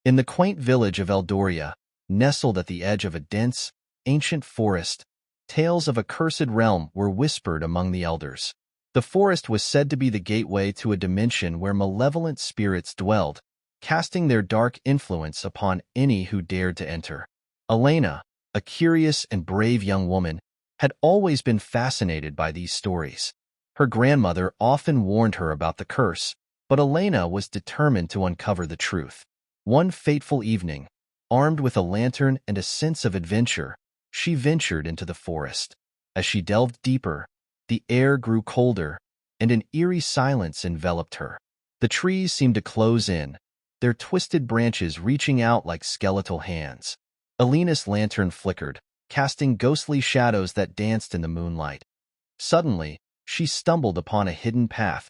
In the quaint village of Eldoria, nestled at the edge of a dense, ancient forest, tales of a cursed realm were whispered among the elders. The forest was said to be the gateway to a dimension where malevolent spirits dwelled, casting their dark influence upon any who dared to enter. Elena, a curious and brave young woman, had always been fascinated by these stories. Her grandmother often warned her about the curse, but Elena was determined to uncover the truth. One fateful evening, armed with a lantern and a sense of adventure, she ventured into the forest. As she delved deeper, the air grew colder, and an eerie silence enveloped her. The trees seemed to close in, their twisted branches reaching out like skeletal hands. Elena's lantern flickered, casting ghostly shadows that danced in the moonlight. Suddenly, she stumbled upon a hidden path,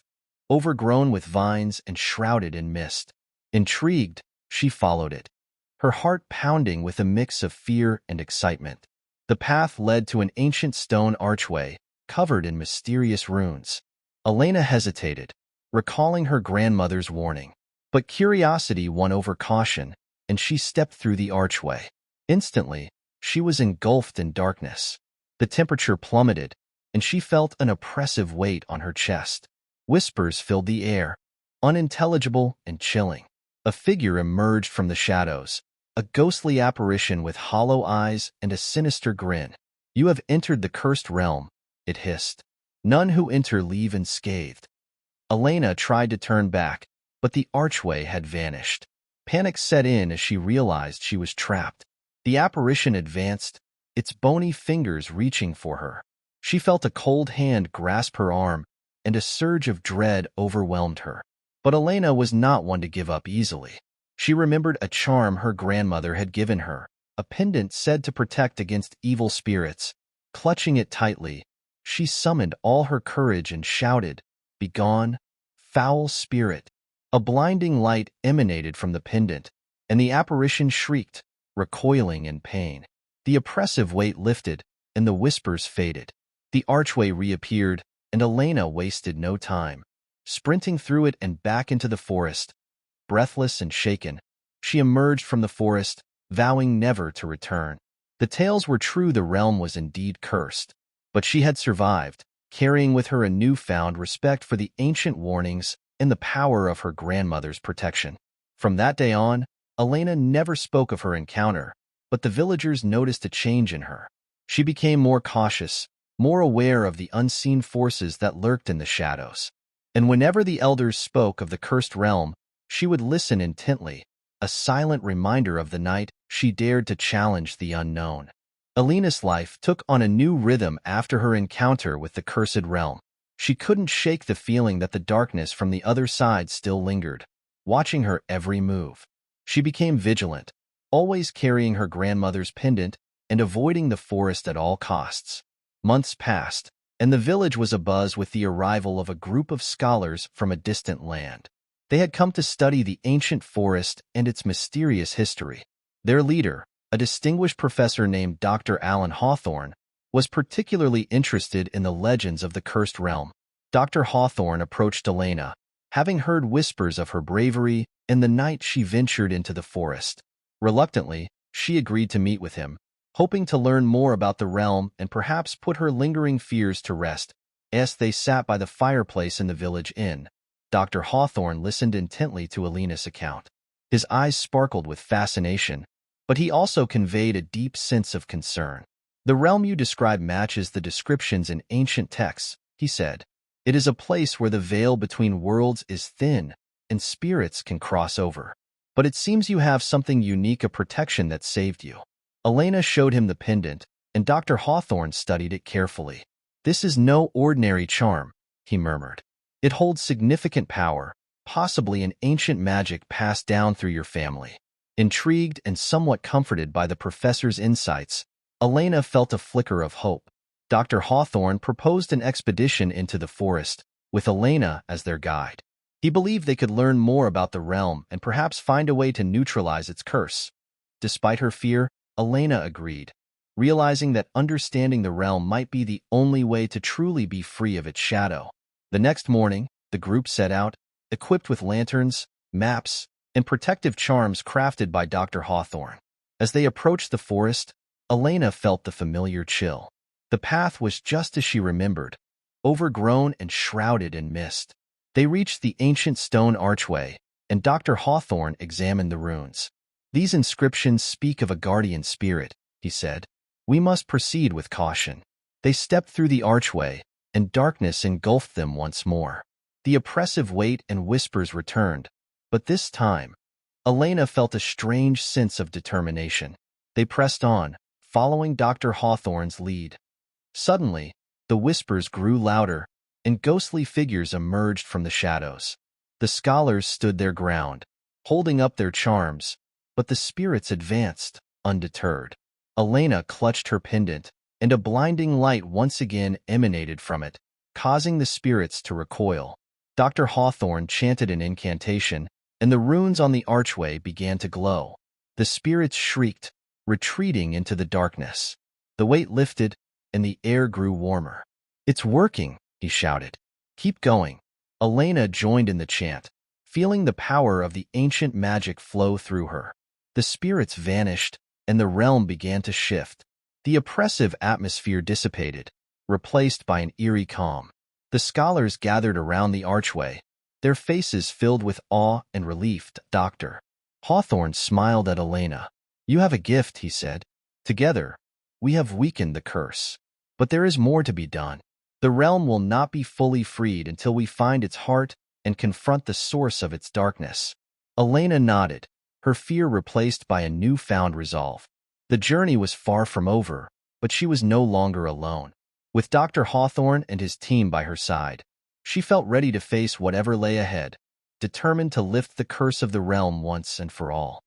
overgrown with vines and shrouded in mist. Intrigued, she followed it, her heart pounding with a mix of fear and excitement. The path led to an ancient stone archway, covered in mysterious runes. Elena hesitated, recalling her grandmother's warning. But curiosity won over caution, and she stepped through the archway. Instantly, she was engulfed in darkness. The temperature plummeted, and she felt an oppressive weight on her chest. Whispers filled the air, unintelligible and chilling. A figure emerged from the shadows, a ghostly apparition with hollow eyes and a sinister grin. "You have entered the cursed realm," it hissed. "None who enter leave unscathed." Elena tried to turn back, but the archway had vanished. Panic set in as she realized she was trapped. The apparition advanced, its bony fingers reaching for her. She felt a cold hand grasp her arm, and a surge of dread overwhelmed her. But Elena was not one to give up easily. She remembered a charm her grandmother had given her, a pendant said to protect against evil spirits. Clutching it tightly, she summoned all her courage and shouted, "Begone, foul spirit!" A blinding light emanated from the pendant, and the apparition shrieked, recoiling in pain. The oppressive weight lifted, and the whispers faded. The archway reappeared, and Elena wasted no time. Sprinting through it and back into the forest, breathless and shaken, she emerged from the forest, vowing never to return. The tales were true, the realm was indeed cursed. But she had survived, carrying with her a newfound respect for the ancient warnings and the power of her grandmother's protection. From that day on, Elena never spoke of her encounter, but the villagers noticed a change in her. She became more cautious, more aware of the unseen forces that lurked in the shadows. And whenever the elders spoke of the cursed realm, she would listen intently, a silent reminder of the night she dared to challenge the unknown. Elena's life took on a new rhythm after her encounter with the cursed realm. She couldn't shake the feeling that the darkness from the other side still lingered, watching her every move. She became vigilant, always carrying her grandmother's pendant and avoiding the forest at all costs. Months passed, and the village was abuzz with the arrival of a group of scholars from a distant land. They had come to study the ancient forest and its mysterious history. Their leader, a distinguished professor named Dr. Hawthorne, was particularly interested in the legends of the cursed realm. Dr. Hawthorne approached Elena, having heard whispers of her bravery and the night she ventured into the forest. Reluctantly, she agreed to meet with him, hoping to learn more about the realm and perhaps put her lingering fears to rest. As they sat by the fireplace in the village inn, Dr. Hawthorne listened intently to Elena's account. His eyes sparkled with fascination, but he also conveyed a deep sense of concern. "The realm you describe matches the descriptions in ancient texts," he said. "It is a place where the veil between worlds is thin and spirits can cross over. But it seems you have something unique, a protection that saved you." Elena showed him the pendant, and Dr. Hawthorne studied it carefully. "This is no ordinary charm," he murmured. "It holds significant power, possibly an ancient magic passed down through your family." Intrigued and somewhat comforted by the professor's insights, Elena felt a flicker of hope. Dr. Hawthorne proposed an expedition into the forest, with Elena as their guide. He believed they could learn more about the realm and perhaps find a way to neutralize its curse. Despite her fear, Elena agreed, realizing that understanding the realm might be the only way to truly be free of its shadow. The next morning, the group set out, equipped with lanterns, maps, and protective charms crafted by Dr. Hawthorne. As they approached the forest, Elena felt the familiar chill. The path was just as she remembered, overgrown and shrouded in mist. They reached the ancient stone archway, and Dr. Hawthorne examined the runes. "These inscriptions speak of a guardian spirit," he said. "We must proceed with caution." They stepped through the archway, and darkness engulfed them once more. The oppressive weight and whispers returned, but this time, Elena felt a strange sense of determination. They pressed on, following Dr. Hawthorne's lead. Suddenly, the whispers grew louder, and ghostly figures emerged from the shadows. The scholars stood their ground, holding up their charms, but the spirits advanced, undeterred. Elena clutched her pendant, and a blinding light once again emanated from it, causing the spirits to recoil. Dr. Hawthorne chanted an incantation, and the runes on the archway began to glow. The spirits shrieked, retreating into the darkness. The weight lifted, and the air grew warmer. "It's working," he shouted. "Keep going." Elena joined in the chant, feeling the power of the ancient magic flow through her. The spirits vanished, and the realm began to shift. The oppressive atmosphere dissipated, replaced by an eerie calm. The scholars gathered around the archway, their faces filled with awe and relief. Dr. Hawthorne smiled at Elena. "You have a gift," he said. "Together, we have weakened the curse. But there is more to be done. The realm will not be fully freed until we find its heart and confront the source of its darkness." Elena nodded, her fear replaced by a newfound resolve. The journey was far from over, but she was no longer alone. With Dr. Hawthorne and his team by her side, she felt ready to face whatever lay ahead, determined to lift the curse of the realm once and for all.